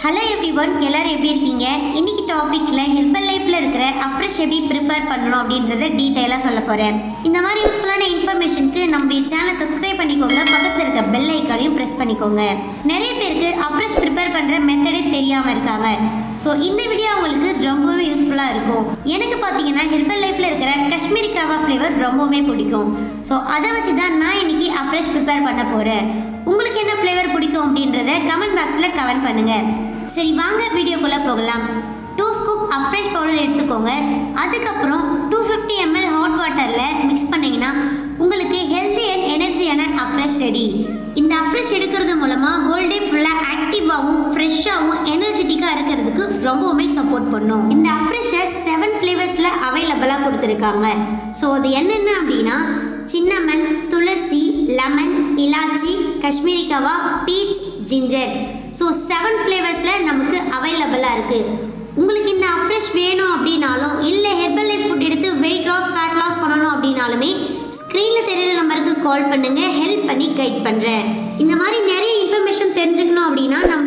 Hello everyone, எல்லாரும் எப்படி இருக்கீங்க? இன்னைக்கு டாபிக்ல ஹெர்பல் லைஃப்ல இருக்கிற அஃப்ரெஷ் எப்படி ப்ரிப்பேர் பண்ணணும் அப்படின்றத டீட்டெயிலாக சொல்ல போகிறேன். இந்த மாதிரி யூஸ்ஃபுல்லான இன்ஃபர்மேஷனுக்கு நம்முடைய சேனலை சப்ஸ்கிரைப் பண்ணிக்கோங்க, பக்கத்தில் இருக்க பெல் ஐக்கானையும் ப்ரெஸ் பண்ணிக்கோங்க. நிறைய பேருக்கு அஃப்ரெஷ் ப்ரிப்பேர் பண்ணுற மெத்தடே தெரியாமல் இருக்காங்க. ஸோ இந்த வீடியோ உங்களுக்கு ரொம்பவே யூஸ்ஃபுல்லாக இருக்கும். எனக்கு பார்த்தீங்கன்னா ஹெர்பல் லைஃப்பில் இருக்கிற காஷ்மீரி காவா ஃப்ளேவர் ரொம்பவுமே பிடிக்கும். ஸோ அதை வச்சு தான் நான் இன்னைக்கு அஃப்ரெஷ் ப்ரிப்பேர் பண்ண போகிறேன். உங்களுக்கு என்ன ஃப்ளேவர் பிடிக்கும் அப்படின்றத கமெண்ட் பாக்ஸில் கமெண்ட் பண்ணுங்கள். சரி, வாங்க வீடியோக்குள்ளே போகலாம். 2 ஸ்கூப் அஃப்ரெஷ் பவுடர் எடுத்துக்கோங்க. அதுக்கப்புறம் 250 ml ஹாட் வாட்டரில் மிக்ஸ் பண்ணிங்கன்னா உங்களுக்கு ஹெல்தி அண்ட் எனர்ஜியான அஃப்ரெஷ் ரெடி. இந்த அஃப்ரெஷ் எடுக்கிறது மூலமாக ஹோல் டே ஃபுல்லாக ஆக்டிவாகவும் ஃப்ரெஷ்ஷாகவும் எனர்ஜெட்டிக்காக இருக்கிறதுக்கு ரொம்பவுமே சப்போர்ட் பண்ணும். இந்த அஃப்ரெஷ்ஷை 7 ஃப்ளேவர்ஸில் அவைலபிளாக கொடுத்துருக்காங்க. ஸோ அது என்னென்ன அப்படின்னா சின்னமன், துளசி, lemon, இலாச்சி, Kashmiri kahwa, beach, ginger. So 7 ஃப்ளேவர்ஸில் நமக்கு அவைலபிளாக இருக்குது. உங்களுக்கு இந்த அஃப்ரெஷ் வேணும் அப்படின்னாலும் இல்லை ஹெர்பல் லைஃப் ஃபுட் எடுத்து வெயிட் லாஸ், ஃபேட் லாஸ் பண்ணணும் அப்படின்னாலுமே ஸ்க்ரீனில் தெரியுற நம்பருக்கு கால் பண்ணுங்கள், ஹெல்ப் பண்ணி கைட் பண்ணுறேன். இந்த மாதிரி நிறைய இன்ஃபர்மேஷன் தெரிஞ்சுக்கணும் அப்படின்னா நம்ம